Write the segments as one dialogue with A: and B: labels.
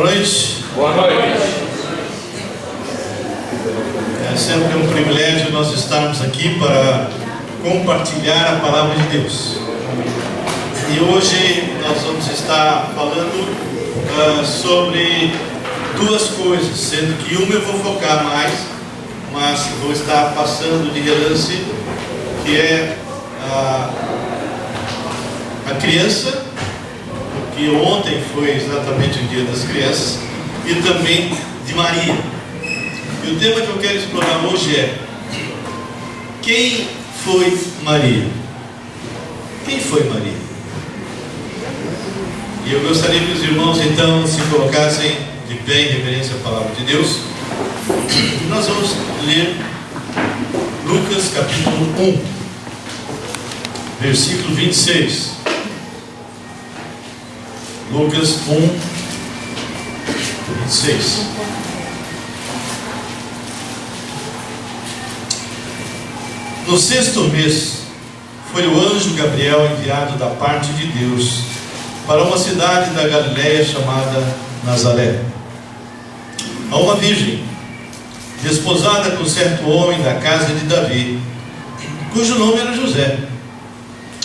A: noite.
B: Boa noite.
A: É sempre um privilégio nós estarmos aqui para compartilhar a palavra de Deus. E hoje nós vamos estar falando sobre duas coisas, sendo que uma eu vou focar mais, mas vou estar passando de relance, que é a criança, porque ontem foi exatamente o dia das crianças, e também de Maria. E o tema que eu quero explorar hoje é: quem foi Maria? Quem foi Maria? E eu gostaria que os irmãos então se colocassem de pé em reverência à palavra de Deus. E nós vamos ler Lucas capítulo 1, versículo 26. Lucas 1, 26. No sexto mês, foi o anjo Gabriel enviado da parte de Deus para uma cidade da Galileia chamada Nazaré, a uma virgem, desposada com certo homem da casa de Davi, cujo nome era José.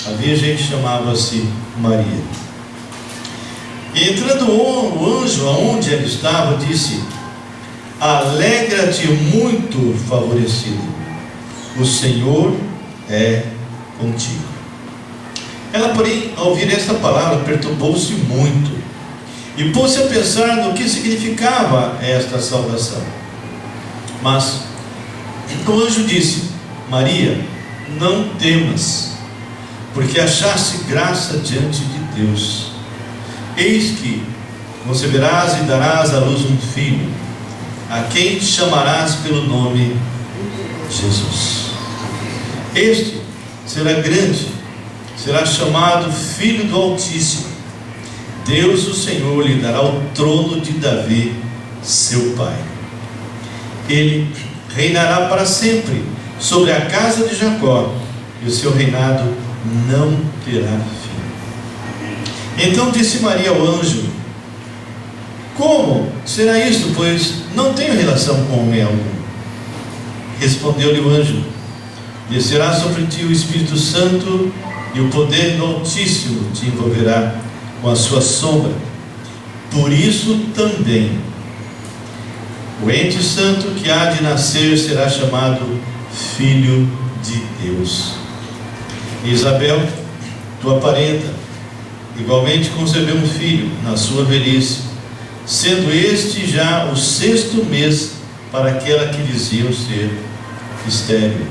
A: A virgem chamava-se Maria. E entrando o anjo aonde ela estava, disse: alegra-te muito favorecida, o Senhor é contigo. Ela, porém, ao ouvir esta palavra, perturbou-se muito e pôs-se a pensar no que significava esta saudação. Mas o anjo disse: Maria, não temas, porque achaste graça diante de Deus. Eis que conceberás e darás à luz um filho, a quem chamarás pelo nome Jesus. Este será grande, será chamado Filho do Altíssimo. Deus, o Senhor, lhe dará o trono de Davi, seu pai. Ele reinará para sempre sobre a casa de Jacó, e o seu reinado não terá fim. Então disse Maria ao anjo: como será isto, pois não tenho relação com homem algum? Respondeu-lhe o anjo: descerá sobre ti o Espírito Santo, e o poder do Altíssimo te envolverá com a sua sombra. Por isso também o ente santo que há de nascer será chamado Filho de Deus. E Isabel, tua parenta, igualmente concebeu um filho na sua velhice, sendo este já o sexto mês para aquela que diziam ser estéril.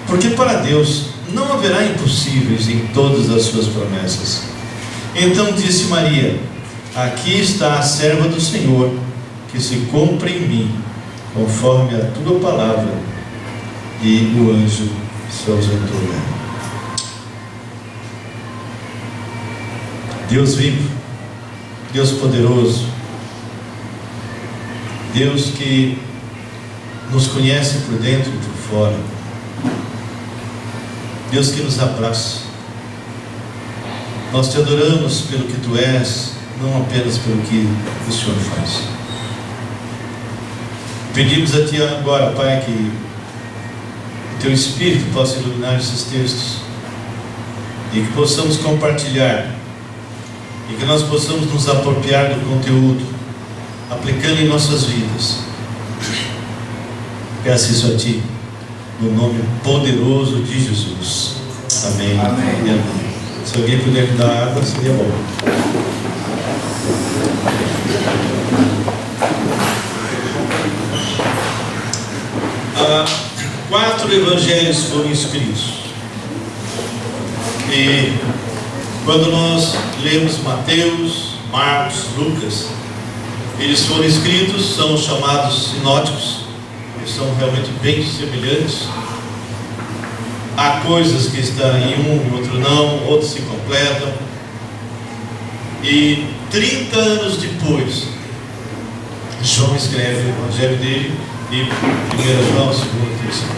A: Porque para Deus não haverá impossíveis em todas as suas promessas. Então disse Maria: aqui está a serva do Senhor, que se cumpra em mim conforme a tua palavra. E o anjo se ausentou dela. Deus vivo, Deus poderoso, Deus que nos conhece por dentro e por fora, Deus que nos abraça. Nós te adoramos pelo que tu és, não apenas pelo que o Senhor faz. Pedimos a ti agora, Pai, que o teu Espírito possa iluminar esses textos e que possamos compartilhar, e que nós possamos nos apropriar do conteúdo, aplicando em nossas vidas. Peço isso a ti, no nome poderoso de Jesus. Amém.
B: Amém.
A: E amém. Se alguém puder me dar água, seria bom. Quatro evangelhos foram escritos. E quando nós lemos Mateus, Marcos, Lucas, eles foram escritos, são chamados sinóticos. São realmente bem semelhantes. Há coisas que estão em um e outro não, outros se completam. E 30 anos depois, João escreve o evangelho dele, e 1 João, 2, 3.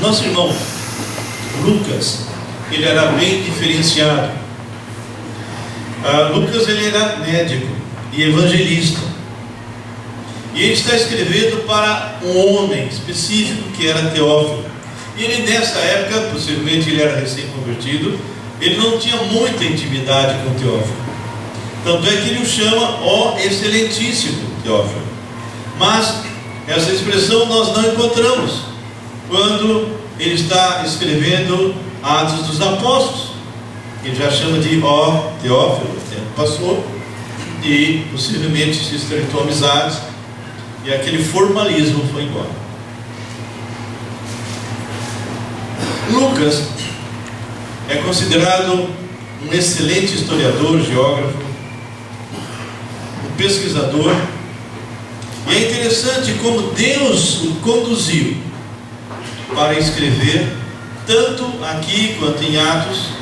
A: Nosso irmão Lucas, ele era bem diferenciado. Lucas, ele era médico e evangelista, e ele está escrevendo para um homem específico que era Teófilo. E ele, nessa época, possivelmente ele era recém-convertido, ele não tinha muita intimidade com Teófilo. Tanto é que ele o chama ó excelentíssimo Teófilo. Mas essa expressão nós não encontramos quando ele está escrevendo Atos dos Apóstolos. Ele já chama de ó Teófilo. O tempo passou e possivelmente se estreitou amizade, e aquele formalismo foi embora. Lucas é considerado um excelente historiador, geógrafo, um pesquisador, e é interessante como Deus o conduziu para escrever, tanto aqui quanto em Atos.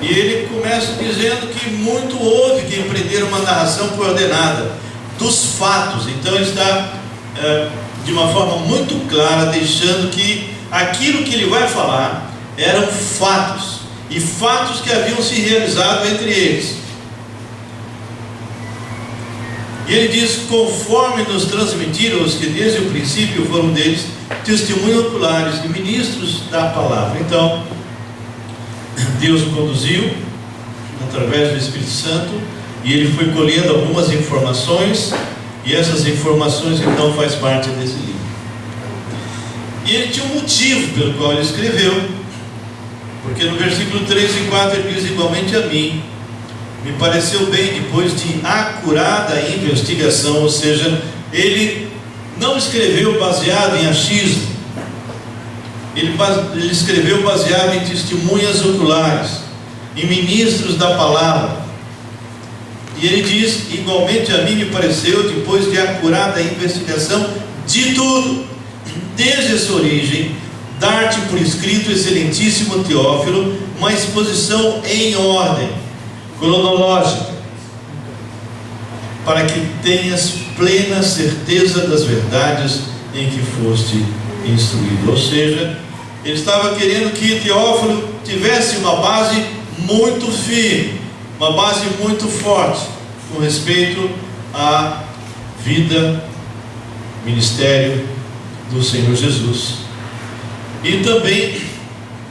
A: E ele começa dizendo que muito houve que empreender uma narração coordenada dos fatos. Então ele está de uma forma muito clara deixando que aquilo que ele vai falar eram fatos, e fatos que haviam se realizado entre eles. E ele diz: conforme nos transmitiram os que desde o princípio foram deles testemunhos oculares e ministros da palavra. Então Deus o conduziu através do Espírito Santo, e ele foi colhendo algumas informações, e essas informações então faz parte desse livro. E ele tinha um motivo pelo qual ele escreveu, porque no versículo 3 e 4 ele diz: igualmente a mim me pareceu bem, depois de acurada investigação. Ou seja, ele não escreveu baseado em achismo, ele escreveu baseado em testemunhas oculares, em ministros da palavra. E ele diz: igualmente a mim me pareceu, depois de acurada investigação de tudo, desde essa origem, dar-te por escrito, excelentíssimo Teófilo, uma exposição em ordem cronológica, para que tenhas plena certeza das verdades em que foste instruído. Ou seja, ele estava querendo que Teófilo tivesse uma base muito firme, uma base muito forte com respeito à vida, ministério do Senhor Jesus, e também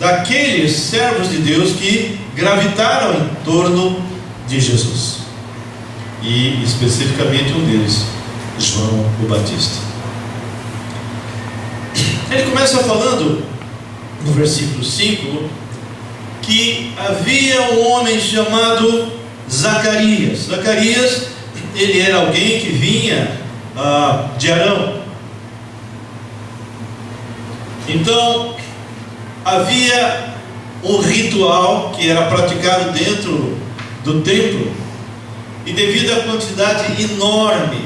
A: daqueles servos de Deus que gravitaram em torno de Jesus, e especificamente um deles, João o Batista. Ele começa falando no versículo 5 que havia um homem chamado Zacarias. Zacarias, ele era alguém que vinha de Arão. Então havia um ritual que era praticado dentro do templo, e devido à quantidade enorme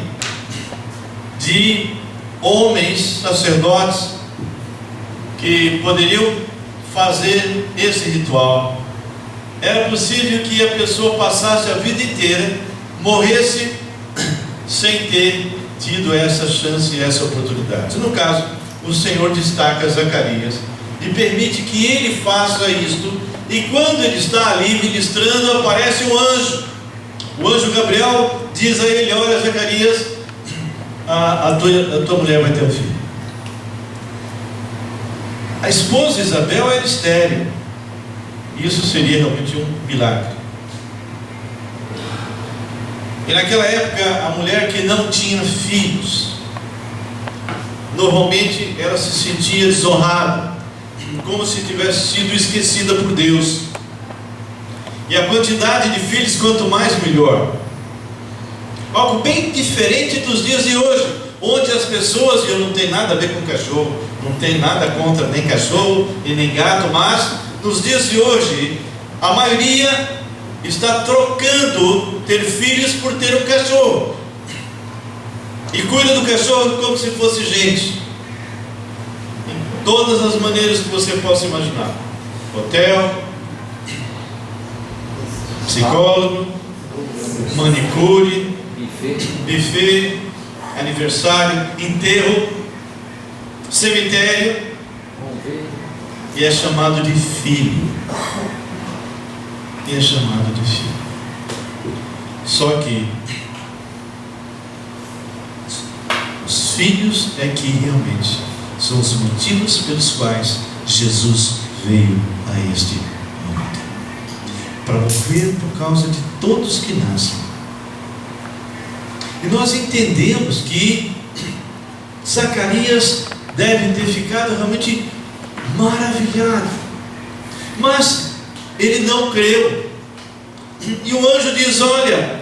A: de homens sacerdotes que poderiam fazer esse ritual, era possível que a pessoa passasse a vida inteira, morresse sem ter tido essa chance e essa oportunidade. No caso, o Senhor destaca Zacarias e permite que ele faça isto, e quando ele está ali ministrando, aparece um anjo. O anjo Gabriel diz a ele: olha, Zacarias, a tua mulher vai ter um filho. A esposa Isabel era estéril. Isso seria realmente um milagre. E naquela época, a mulher que não tinha filhos, normalmente ela se sentia desonrada, como se tivesse sido esquecida por Deus. E a quantidade de filhos, quanto mais, melhor. Algo bem diferente dos dias de hoje, onde as pessoas, e eu não tenho nada a ver com cachorro, não tenho nada contra nem cachorro e nem gato, mas nos dias de hoje, a maioria está trocando ter filhos por ter um cachorro, e cuida do cachorro como se fosse gente, em todas as maneiras que você possa imaginar: hotel, psicólogo, manicure, buffet, aniversário, enterro, cemitério, e é chamado de filho. E é chamado de filho. Só que os filhos é que realmente são os motivos pelos quais Jesus veio a este mundo, para morrer por causa de todos que nascem. E nós entendemos que Zacarias deve ter ficado realmente maravilhado, mas ele não creu. E o anjo diz: olha,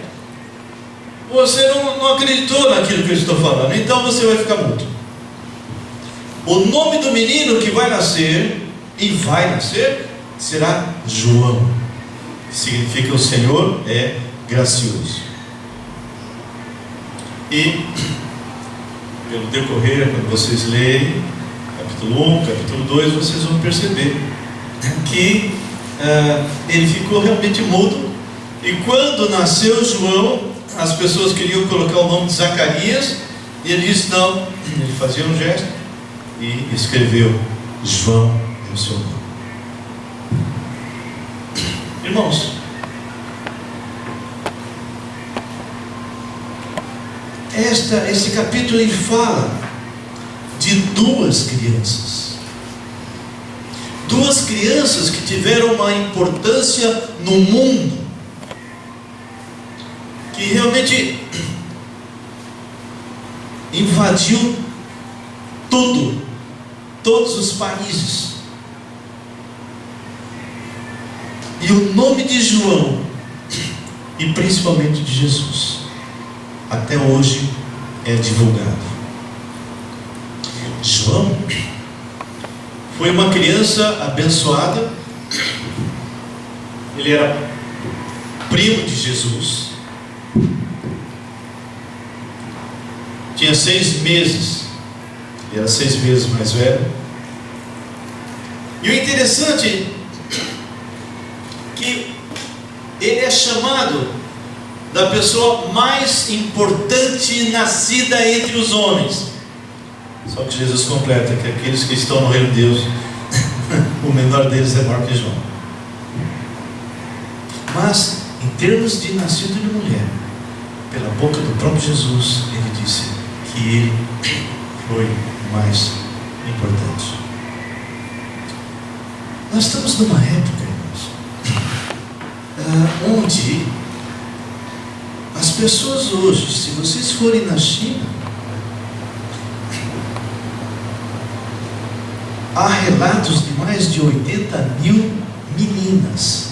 A: você não acreditou naquilo que eu estou falando, então você vai ficar mudo. O nome do menino que vai nascer, e vai nascer, será João, que significa o Senhor é gracioso. E pelo decorrer, quando vocês lerem capítulo 1, capítulo 2, vocês vão perceber que ele ficou realmente mudo. E quando nasceu João, as pessoas queriam colocar o nome de Zacarias, e ele disse não. Ele fazia um gesto e escreveu: João é o seu nome. Irmãos, esse capítulo ele fala de duas crianças que tiveram uma importância no mundo, que realmente invadiu todos os países. E o nome de João, e principalmente de Jesus, até hoje é divulgado. João foi uma criança abençoada. Ele era primo de Jesus, tinha 6 meses, ele era 6 meses mais velho. E o interessante que ele é chamado da pessoa mais importante nascida entre os homens. Só que Jesus completa que aqueles que estão no reino de Deus, o menor deles é maior que João. Mas em termos de nascido de mulher, pela boca do próprio Jesus, ele disse que ele foi o mais importante. Nós estamos numa época, irmãos, onde as pessoas hoje, se vocês forem na China, há relatos de mais de 80 mil meninas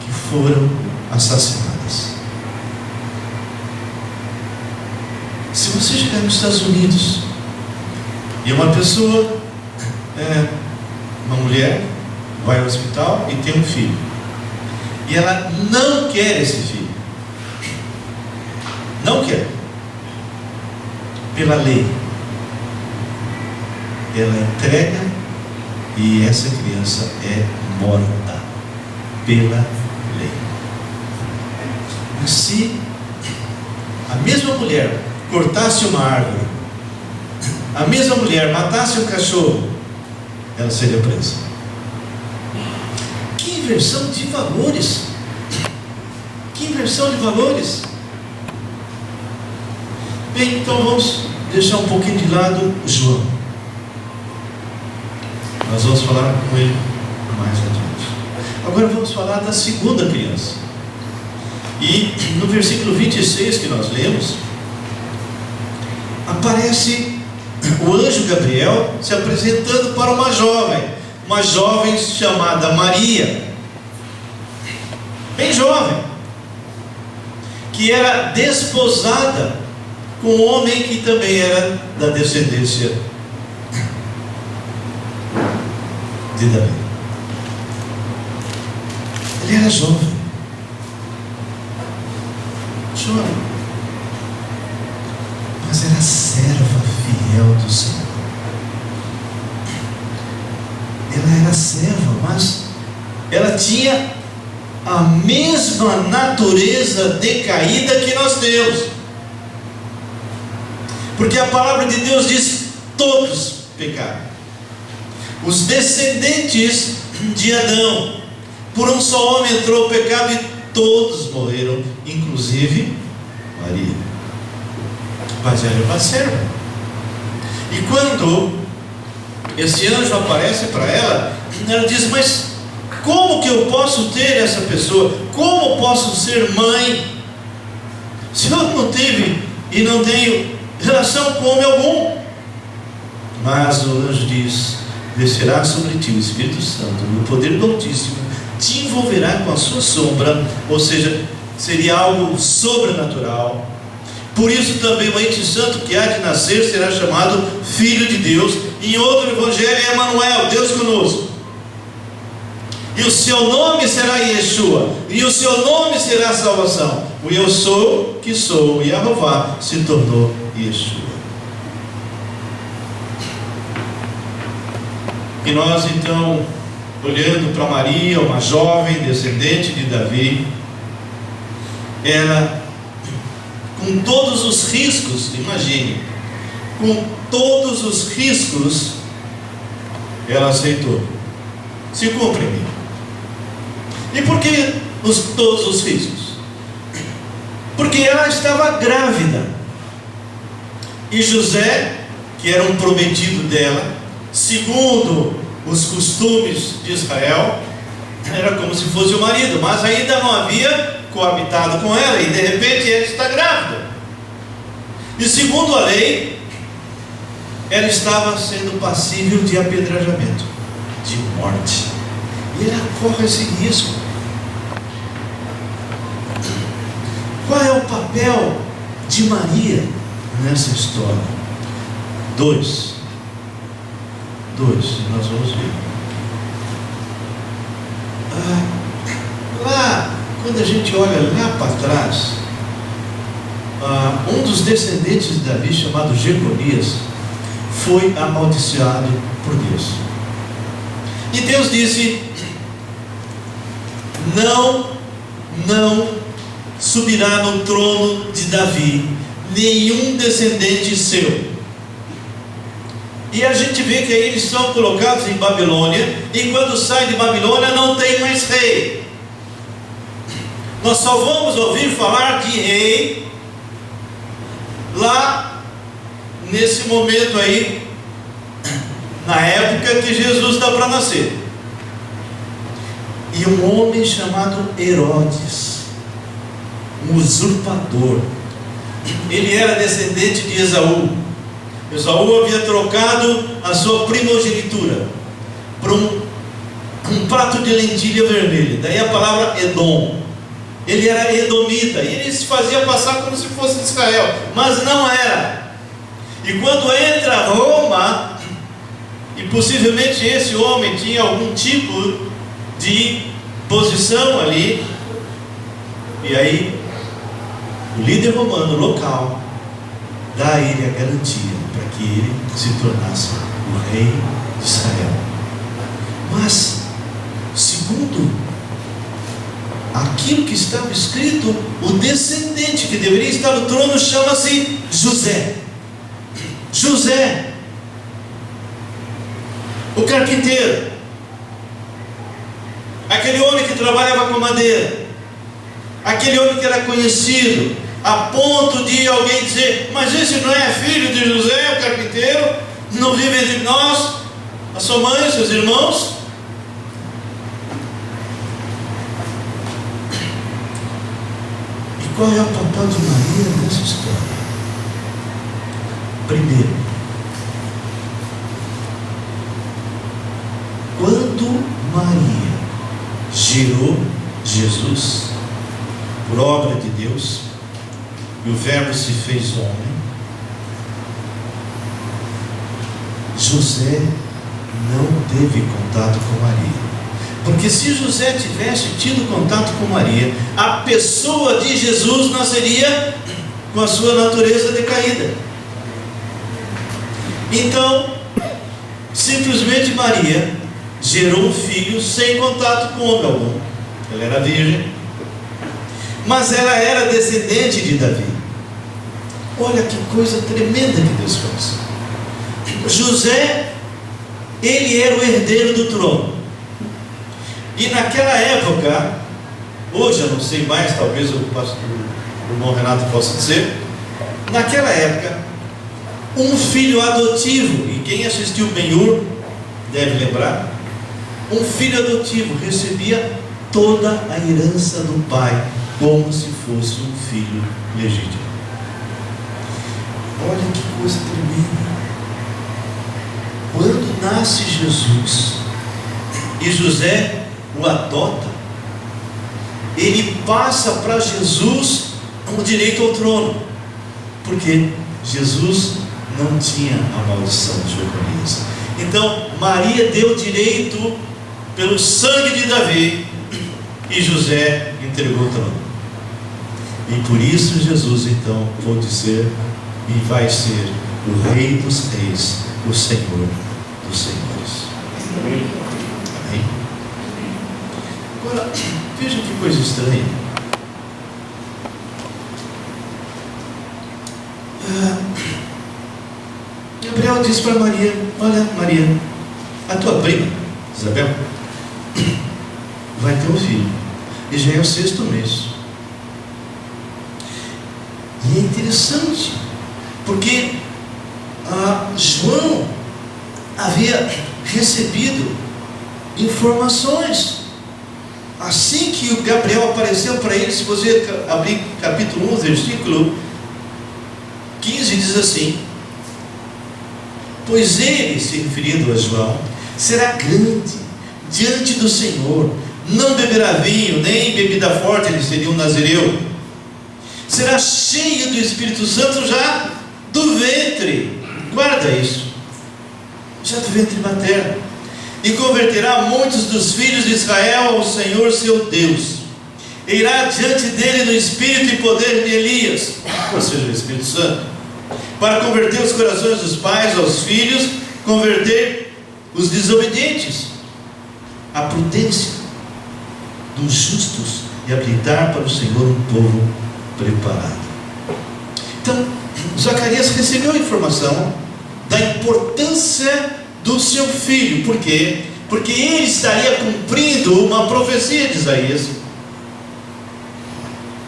A: que foram assassinadas. Se você chegar nos Estados Unidos e uma pessoa, uma mulher, vai ao hospital e tem um filho, e ela não quer esse filho, não quer, pela lei, ela entrega e essa criança é morta pela lei. Mas se a mesma mulher cortasse uma árvore, a mesma mulher matasse um cachorro, ela seria presa. Que inversão de valores! Que inversão de valores! Bem, então vamos deixar um pouquinho de lado João. Nós vamos falar com ele mais adiante. Agora vamos falar da segunda criança. E no versículo 26 que nós lemos, aparece o anjo Gabriel se apresentando para uma jovem chamada Maria, bem jovem, que era desposada com um homem que também era da descendência de Davi. Ele era jovem, mas era serva fiel do Senhor. Ela era serva, mas ela tinha a mesma natureza decaída que nós temos, porque a palavra de Deus diz: todos pecaram. os descendentes de Adão. Por um só homem entrou o pecado e todos morreram, inclusive Maria. Mas ela é uma serva. E quando esse anjo aparece para ela, ela diz: mas como que eu posso ter essa pessoa? Como posso ser mãe, se eu não tive e não tenho relação com homem algum? Mas o anjo diz: descerá sobre ti o Espírito Santo, e o poder do Altíssimo te envolverá com a sua sombra. Ou seja, seria algo sobrenatural. Por isso também o ente santo que há de nascer será chamado Filho de Deus. Em outro evangelho é Emanuel, Deus conosco. E o seu nome será Yeshua, e o seu nome será salvação. O eu sou que sou, e Yehová se tornou Yeshua. E nós então, olhando para Maria, uma jovem descendente de Davi, ela, com todos os riscos, imagine, com todos os riscos, ela aceitou. Se cumpre em mim. E por que todos os riscos? Porque ela estava grávida. E José, que era um prometido dela, segundo os costumes de Israel, era como se fosse o marido, mas ainda não havia coabitado com ela, e de repente ela está grávida. E segundo a lei, ela estava sendo passível de apedrejamento, de morte. E ela corre esse risco. Qual é o papel de Maria nessa história? Dois, nós vamos ver. Lá, quando a gente olha lá para trás, um dos descendentes de Davi, chamado Jeconias, foi amaldiçoado por Deus. E Deus disse: não subirá no trono de Davi nenhum descendente seu. E a gente vê que aí eles são colocados em Babilônia, e quando saem de Babilônia não tem mais rei. Nós só vamos ouvir falar de rei lá nesse momento aí, na época que Jesus está para nascer. E um homem chamado Herodes, um usurpador, ele era descendente de Esaú. Esaú havia trocado a sua primogenitura por um prato de lentilha vermelha, daí a palavra Edom. Ele era edomita, e ele se fazia passar como se fosse de Israel, mas não era. E quando entra Roma, e possivelmente esse homem tinha algum tipo de posição ali, e aí o líder romano local dá a ele a garantia para que ele se tornasse o rei de Israel. Mas, segundo aquilo que estava escrito, o descendente que deveria estar no trono chama-se José. José, o carpinteiro, aquele homem que trabalhava com madeira, aquele homem que era conhecido a ponto de alguém dizer: mas esse não é filho de José, o carpinteiro? Não vive entre nós, a sua mãe, seus irmãos? E qual é o papel de Maria nessa história? Primeiro, quando Maria gerou Jesus por obra de Deus, e o Verbo se fez homem, José não teve contato com Maria. Porque se José tivesse tido contato com Maria, a pessoa de Jesus nasceria com a sua natureza decaída. Então, simplesmente Maria gerou um filho sem contato com homem algum. Ela era virgem, mas ela era descendente de Davi. Olha que coisa tremenda que Deus faz. José ele era o herdeiro do trono. E naquela época, hoje eu não sei mais, talvez o irmão Renato possa dizer, naquela época, um filho adotivo, e quem assistiu Ben-Hur deve lembrar, um filho adotivo recebia toda a herança do pai, como se fosse um filho legítimo. Olha que coisa tremenda. Quando nasce Jesus e José o adota, ele passa para Jesus o direito ao trono, porque Jesus não tinha a maldição de Jeconias. Então Maria deu direito pelo sangue de Davi, e José entregou o trono. E por isso Jesus então pôde ser e vai ser o Rei dos Reis, o Senhor dos Senhores. Amém? Agora, veja que coisa estranha. Gabriel disse para Maria: olha, Maria, a tua prima Isabel vai ter um filho, e já é o 6º mês. E é interessante, porque João havia recebido informações. Assim que o Gabriel apareceu para ele, se você abrir capítulo 1, versículo 15, diz assim: pois ele, se referindo a João, será grande diante do Senhor, não beberá vinho, nem bebida forte, ele seria um nazireu, será cheio do Espírito Santo já do ventre, guarda isso, já do ventre materno, e converterá muitos dos filhos de Israel ao Senhor seu Deus, e irá diante dele no espírito e poder de Elias, ou seja, o Espírito Santo, para converter os corações dos pais aos filhos, converter os desobedientes à prudência dos justos, e habilitar para o Senhor um povo preparado. Então Zacarias recebeu a informação da importância do seu filho. Por quê? Porque ele estaria cumprindo uma profecia de Isaías,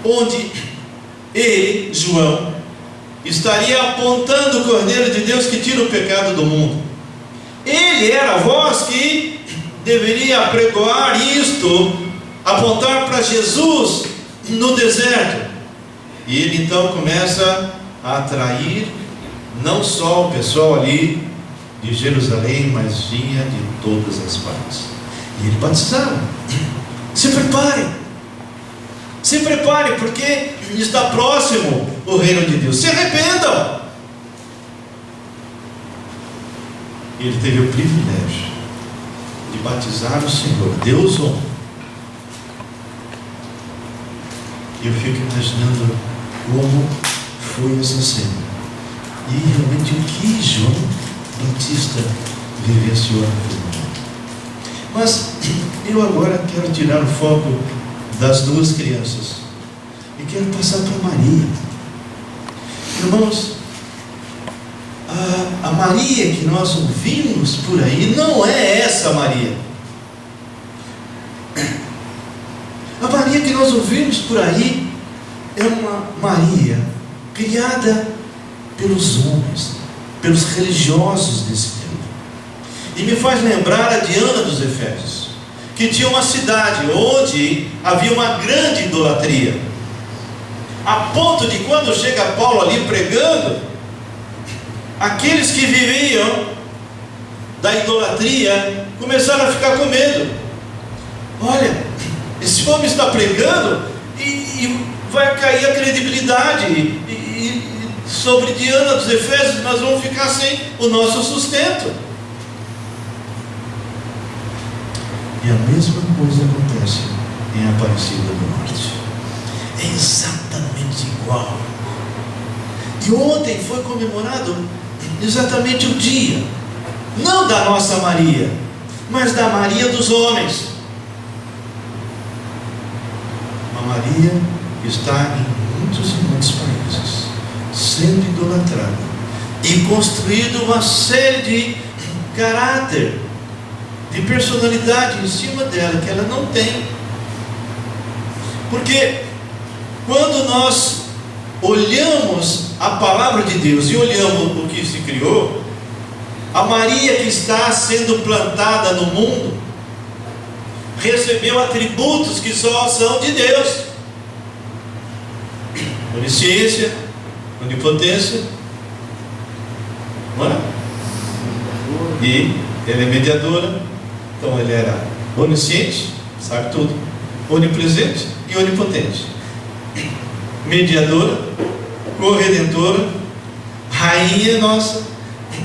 A: onde ele, João, estaria apontando o Cordeiro de Deus que tira o pecado do mundo. Ele era a voz que deveria apregoar isto, apontar para Jesus no deserto. E ele então começa a atrair não só o pessoal ali de Jerusalém, mas vinha de todas as partes. E ele batizava. Se prepare, porque está próximo o reino de Deus. Se arrependam. Ele teve o privilégio de batizar o Senhor, Deus homem. Eu fico imaginando como foi essa cena, e realmente o que João Batista vivenciou naquele momento. Mas eu agora quero tirar o foco das duas crianças e quero passar para Maria. Irmãos, a Maria que nós ouvimos por aí não é essa Maria. A Maria que nós ouvimos por aí é uma Maria criada pelos homens, pelos religiosos desse tempo. E me faz lembrar a Diana dos Efésios, que tinha uma cidade onde havia uma grande idolatria, a ponto de quando chega Paulo ali pregando, aqueles que viviam da idolatria começaram a ficar com medo. Olha, esse homem está pregando e vai cair a credibilidade, e sobre Diana dos Efésios nós vamos ficar sem o nosso sustento. E a mesma coisa acontece em Aparecida do Norte. É exatamente igual. E ontem foi comemorado exatamente o dia, não da nossa Maria, mas da Maria dos homens. Uma Maria que está em muitos e muitos países sendo idolatrada, e construído uma série de caráter, de personalidade em cima dela, que ela não tem. Porque quando nós olhamos a palavra de Deus e olhamos o que se criou, a Maria que está sendo plantada no mundo recebeu atributos que só são de Deus: onisciência, onipotência, não é? E ela é mediadora. Então ele era onisciente, sabe tudo, onipresente e onipotente, mediadora, corredentora, rainha nossa,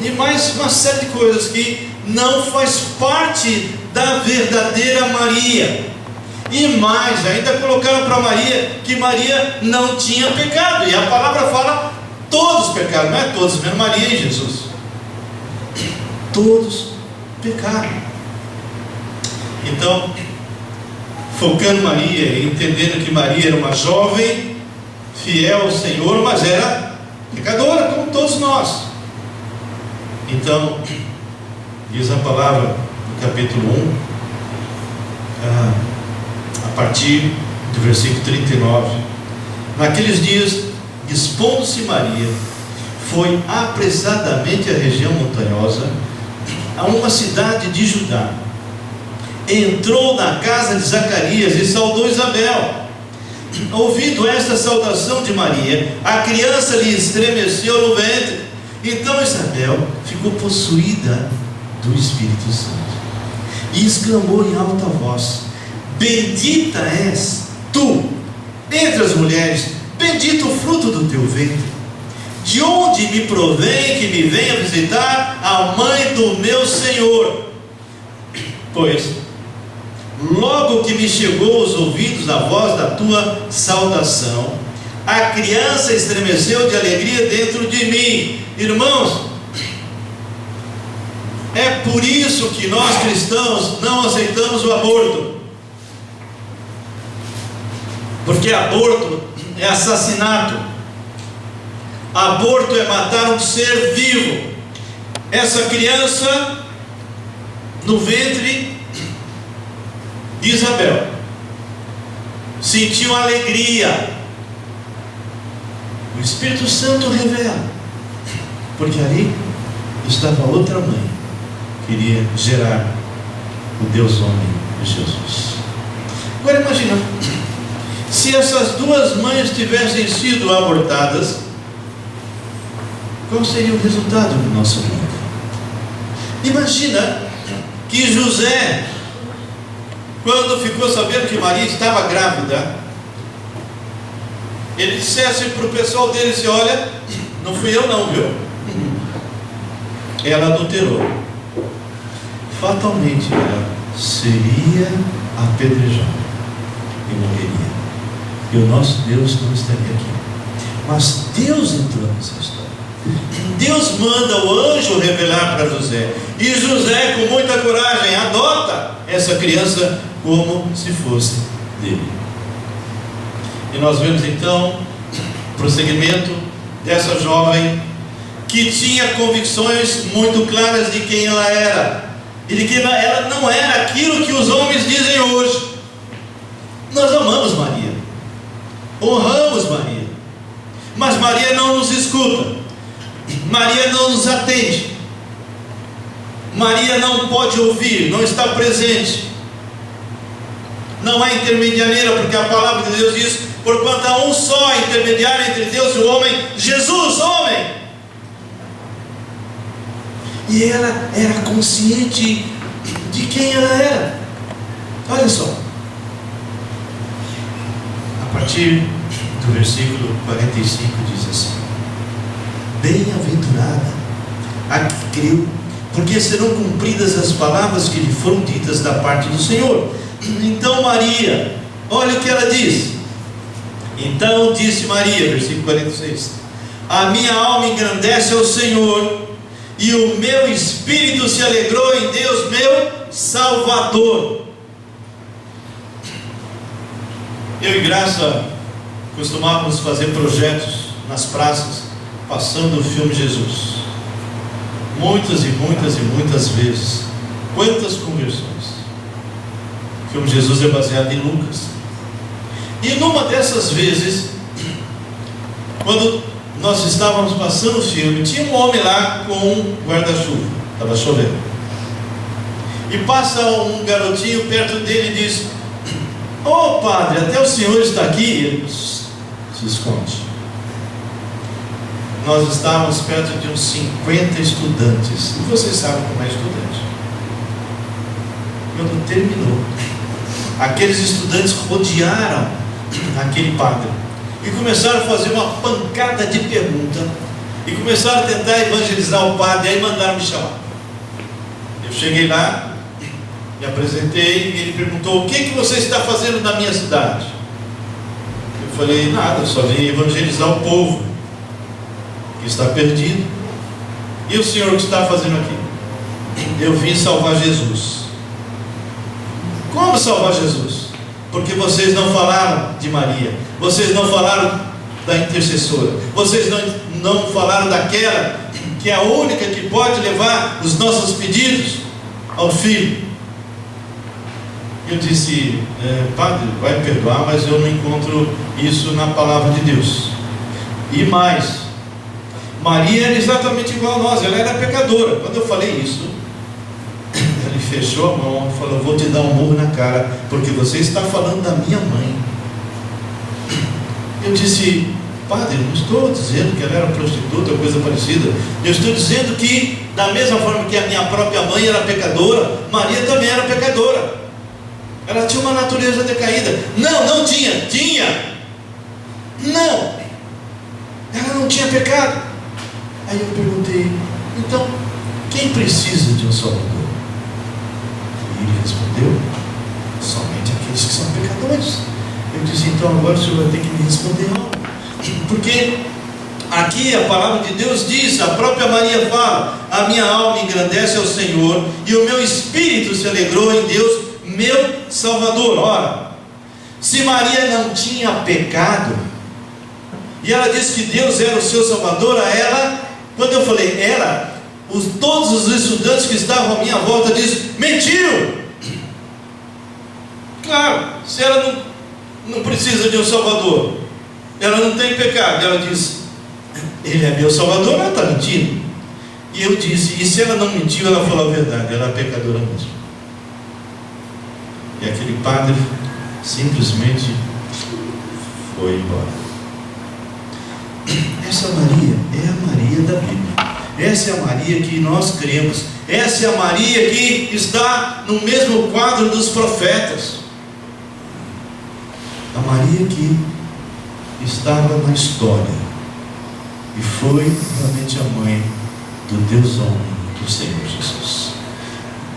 A: e mais uma série de coisas que não faz parte da verdadeira Maria. E mais, ainda colocaram para Maria que Maria não tinha pecado, e a palavra fala todos pecaram, não é todos, mesmo Maria e Jesus, todos pecaram. Então, focando Maria e entendendo que Maria era uma jovem fiel ao Senhor, mas era pecadora como todos nós. Então, diz a palavra no capítulo 1, a partir do versículo 39: naqueles dias, expondo-se Maria, foi apressadamente à região montanhosa, a uma cidade de Judá. Entrou na casa de Zacarias e saudou Isabel. Ouvindo esta saudação de Maria, a criança lhe estremeceu no ventre. Então Isabel ficou possuída do Espírito Santo e exclamou em alta voz: bendita és tu entre as mulheres, bendito o fruto do teu ventre. De onde me provém que me venha visitar a mãe do meu Senhor? Pois logo que me chegou aos ouvidos a voz da tua saudação, a criança estremeceu de alegria dentro de mim. Irmãos, é por isso que nós cristãos não aceitamos o aborto, porque aborto é assassinato, aborto é matar um ser vivo. Essa criança no ventre de Isabel sentiu alegria. O Espírito Santo revela, porque ali estava outra mãe que iria gerar o Deus homem, Jesus. Agora imagina, se essas duas mães tivessem sido abortadas, qual seria o resultado do nosso mundo? Imagina que José, quando ficou sabendo que Maria estava grávida, ele dissesse para o pessoal dele assim: olha, não fui eu não, viu? Ela adulterou. Fatalmente ela seria apedrejada e morreria, e o nosso Deus não estaria aqui. Mas Deus entrou nessa história. Deus manda o anjo revelar para José, e José, com muita coragem, adota essa criança como se fosse dele. E nós vemos então o prosseguimento dessa jovem que tinha convicções muito claras de quem ela era, e de que ela não era aquilo que os homens dizem hoje. Nós amamos Maria, honramos Maria, mas Maria não nos escuta, Maria não nos atende, Maria não pode ouvir, não está presente, não é intermediaria, porque a palavra de Deus diz: porquanto há um só intermediário entre Deus e o homem, Jesus, homem. E ela era consciente de quem ela era. Olha só, a partir do versículo 45 diz assim: bem-aventurada a que creu, porque serão cumpridas as palavras que lhe foram ditas da parte do Senhor. Então Maria, olha o que ela diz. Então disse Maria, versículo 46: a minha alma engrandece ao Senhor, e o meu espírito se alegrou em Deus meu Salvador. Eu e Graça costumávamos fazer projetos nas praças, passando o filme Jesus. muitas e muitas e muitas vezes. Quantas conversões? O filme Jesus é baseado em Lucas. E numa dessas vezes, quando nós estávamos passando o filme, tinha um homem lá com um guarda-chuva, estava chovendo, e passa um garotinho perto dele e diz: "Ô padre, até o senhor está aqui?" Ele se esconde. Nós estávamos perto de uns 50 estudantes, e vocês sabem como é estudante. Quando terminou, aqueles estudantes rodearam aquele padre e começaram a fazer uma pancada de perguntas, e começaram a tentar evangelizar o padre. Aí mandaram me chamar. Eu cheguei lá, me apresentei, e ele perguntou: "O que você está fazendo na minha cidade?" Eu falei: "Nada, eu só vim evangelizar o povo que está perdido." "E o senhor, o que está fazendo aqui?" "Eu vim salvar Jesus." "Como salvar Jesus?" "Porque vocês não falaram de Maria, vocês não falaram da intercessora, vocês não falaram daquela que é a única que pode levar os nossos pedidos ao Filho." Eu disse: "Padre, vai me perdoar, mas eu não encontro isso na palavra de Deus. E mais, Maria era exatamente igual a nós, ela era pecadora." Quando eu falei isso, ele fechou a mão e falou: "Vou te dar um murro na cara, porque você está falando da minha mãe." Eu disse: "Padre, não estou dizendo que ela era prostituta ou coisa parecida. Eu estou dizendo que, da mesma forma que a minha própria mãe era pecadora, Maria também era pecadora. Ela tinha uma natureza decaída." "Não, não tinha." "Tinha." "Não, ela não tinha pecado." Aí eu perguntei: "Então, quem precisa de um Salvador?" E ele respondeu: "Somente aqueles que são pecadores." Eu disse: "Então agora o senhor vai ter que me responder algo, porque aqui a palavra de Deus diz, a própria Maria fala: a minha alma engrandece ao Senhor, e o meu espírito se alegrou em Deus, meu Salvador." Ora, se Maria não tinha pecado, e ela disse que Deus era o seu Salvador, a ela, quando eu falei ela, todos os estudantes que estavam à minha volta dizem: "Mentiu!" Claro, se ela não precisa de um Salvador, ela não tem pecado, ela diz: "Ele é meu Salvador," ela está mentindo. E eu disse: "E se ela não mentiu, ela falou a verdade, ela é pecadora mesmo." E aquele padre simplesmente foi embora. Essa Maria é a Maria da Bíblia. Essa é a Maria que nós cremos. Essa é a Maria que está no mesmo quadro dos profetas. A Maria que estava na história e foi realmente a mãe do Deus homem, do Senhor Jesus.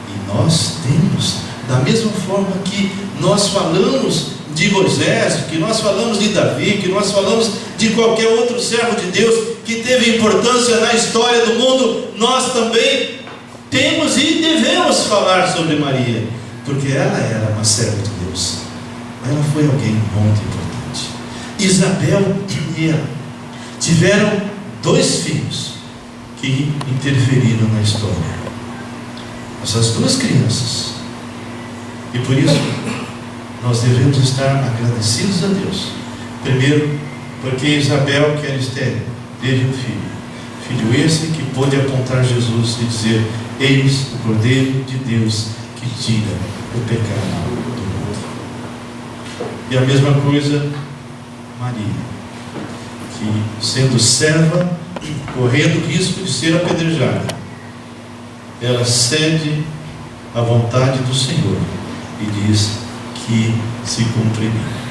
A: E nós temos, da mesma forma que nós falamos de Moisés, que nós falamos de Davi, que nós falamos de qualquer outro servo de Deus que teve importância na história do mundo, nós também temos e devemos falar sobre Maria, porque ela era uma serva de Deus. Ela foi alguém muito importante. Isabel e ela tiveram 2 filhos que interferiram na história. Essas 2 crianças. E por isso nós devemos estar agradecidos a Deus. Primeiro, porque Isabel, que era estéril, teve um filho. Filho esse que pôde apontar Jesus e dizer: "Eis o Cordeiro de Deus que tira o pecado do mundo." E a mesma coisa Maria, que sendo serva, correndo o risco de ser apedrejada, ela cede à vontade do Senhor e diz que se cumprirá.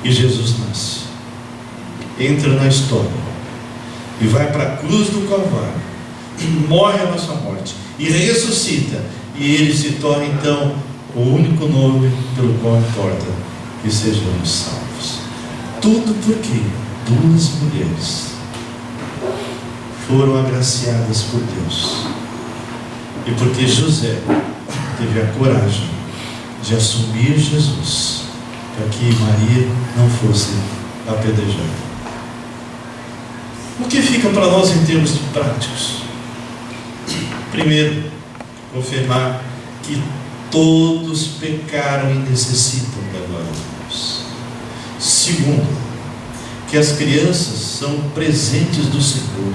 A: E Jesus nasce, entra na história e vai para a cruz do Calvário, morre a nossa morte e ressuscita, e ele se torna então o único nome pelo qual importa que sejamos salvos. Tudo porque 2 mulheres foram agraciadas por Deus, e porque José teve a coragem de assumir Jesus para que Maria não fosse apedrejada. O que fica para nós em termos práticos? Primeiro, confirmar que todos pecaram e necessitam da glória de Deus. Segundo, que as crianças são presentes do Senhor.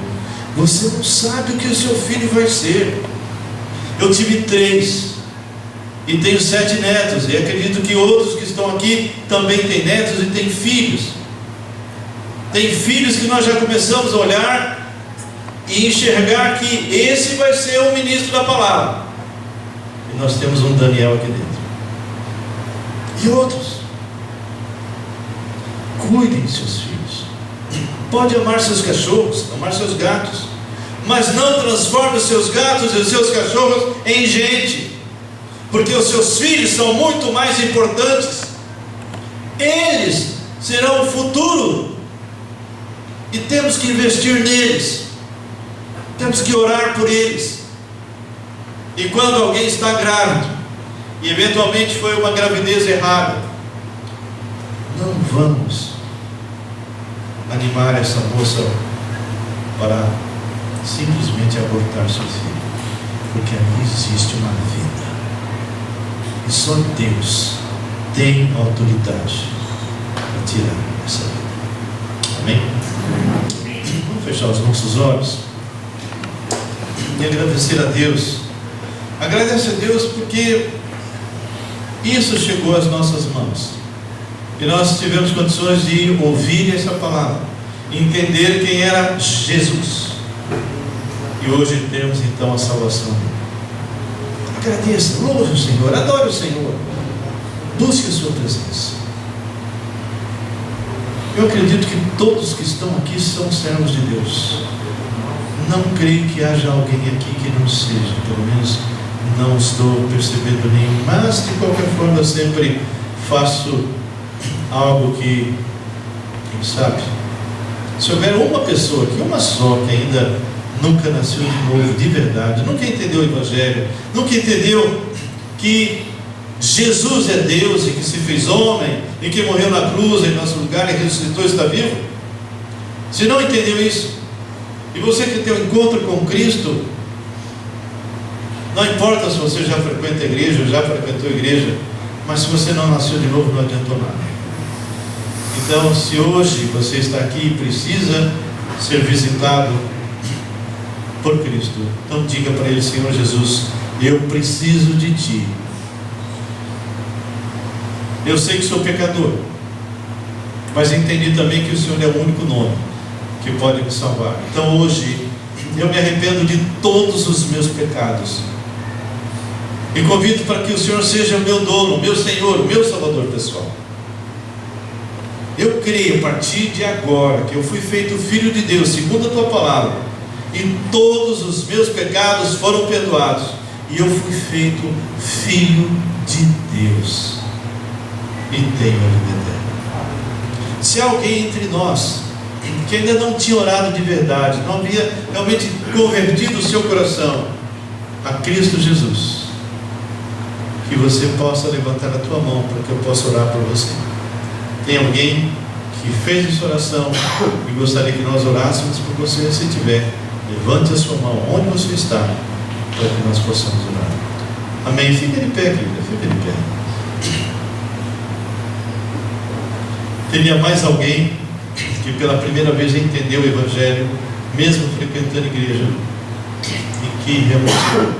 A: Você não sabe o que o seu filho vai ser. Eu tive 3 e tenho 7 netos, e acredito que outros que estão aqui também têm netos e têm filhos. Tem filhos que nós já começamos a olhar e enxergar que esse vai ser o ministro da palavra. E nós temos um Daniel aqui dentro. E outros. Cuidem de seus filhos. Pode amar seus cachorros, amar seus gatos, mas não transforme os seus gatos e os seus cachorros em gente, porque os seus filhos são muito mais importantes. Eles serão o futuro, e temos que investir neles, temos que orar por eles. E quando alguém está grávido, e eventualmente foi uma gravidez errada, não vamos animar essa moça para simplesmente abortar seu filho, porque ali existe uma vida, e só Deus tem autoridade para tirar essa vida. Amém? Vamos fechar os nossos olhos e agradecer a Deus. Agradece a Deus porque isso chegou às nossas mãos. E nós tivemos condições de ouvir essa palavra, entender quem era Jesus. E hoje temos então a salvação. Agradeça, louve o Senhor, adore o Senhor, busque a sua presença. Eu acredito que todos que estão aqui são servos de Deus. Não creio que haja alguém aqui que não seja, pelo menos não estou percebendo nenhum, mas de qualquer forma eu sempre faço algo que, quem sabe, se houver uma pessoa aqui, uma só, que ainda nunca nasceu de novo, de verdade, nunca entendeu o Evangelho, nunca entendeu que Jesus é Deus e que se fez homem e que morreu na cruz em nosso lugar e ressuscitou e está vivo, se não entendeu isso, e você que tem um encontro com Cristo, não importa se você já frequenta a igreja ou já frequentou a igreja, mas se você não nasceu de novo, não adiantou nada. Então, se hoje você está aqui e precisa ser visitado por Cristo, então diga para Ele: Senhor Jesus, eu preciso de Ti. Eu sei que sou pecador, mas entendi também que o Senhor é o único nome que pode me salvar. Então hoje eu me arrependo de todos os meus pecados e convido para que o Senhor seja o meu dono, o meu Senhor, o meu Salvador pessoal. Eu creio a partir de agora que eu fui feito filho de Deus, segundo a Tua palavra, e todos os meus pecados foram perdoados, e eu fui feito filho de Deus, e tenho a vida eterna. Se há alguém entre nós que ainda não tinha orado de verdade, não havia realmente convertido o seu coração a Cristo Jesus, que você possa levantar a tua mão para que eu possa orar por você. Tem alguém que fez essa oração e gostaria que nós orássemos por você? Se tiver, levante a sua mão onde você está, para que nós possamos orar. Amém? Fica de pé, querida, fica de pé. Teria mais alguém que pela primeira vez entendeu o Evangelho, mesmo frequentando a igreja, e que realmente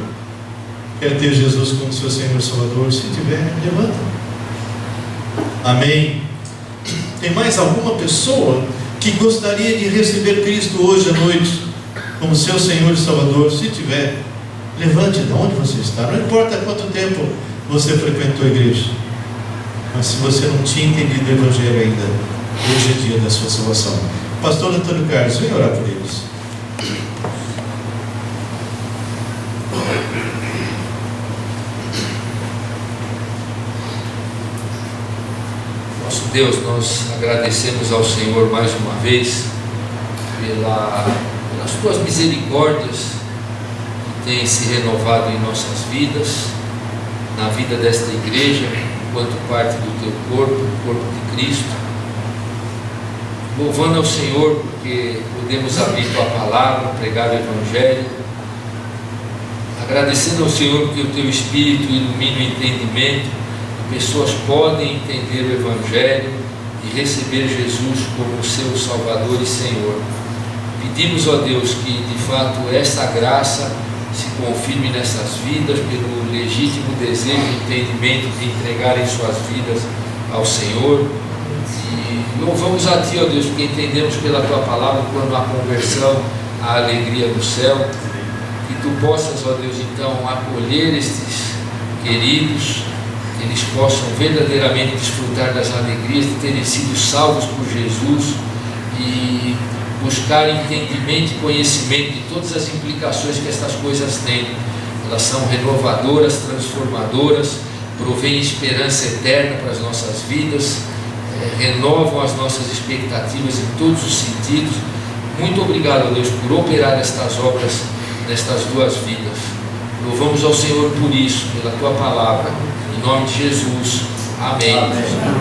A: quer ter Jesus como seu Senhor e Salvador? Se tiver, levanta. Amém? Tem mais alguma pessoa que gostaria de receber Cristo hoje à noite como seu Senhor e Salvador? Se tiver, levante de onde você está. Não importa quanto tempo você frequentou a igreja, mas se você não tinha entendido o Evangelho ainda, hoje é dia da sua salvação. Pastor Antônio Carlos, vem orar por eles.
B: Deus, nós agradecemos ao Senhor mais uma vez pelas Tuas misericórdias que têm se renovado em nossas vidas, na vida desta igreja, enquanto parte do Teu corpo, o corpo de Cristo. Louvando ao Senhor porque podemos abrir Tua palavra, pregar o Evangelho, agradecendo ao Senhor que o Teu Espírito ilumina o entendimento, e pessoas podem entender o Evangelho e receber Jesus como seu Salvador e Senhor. Pedimos, ó Deus, que de fato essa graça se confirme nessas vidas pelo legítimo desejo e entendimento de entregarem suas vidas ao Senhor. E louvamos a Ti, ó Deus, porque entendemos pela Tua palavra quando há conversão, a alegria do céu. Que Tu possas, ó Deus, então acolher estes queridos, que eles possam verdadeiramente desfrutar das alegrias de terem sido salvos por Jesus e buscar entendimento e conhecimento de todas as implicações que estas coisas têm. Elas são renovadoras, transformadoras, provêm esperança eterna para as nossas vidas, renovam as nossas expectativas em todos os sentidos. Muito obrigado, Deus, por operar estas obras nestas duas vidas. Louvamos ao Senhor por isso, pela Tua palavra, em nome de Jesus. Amém.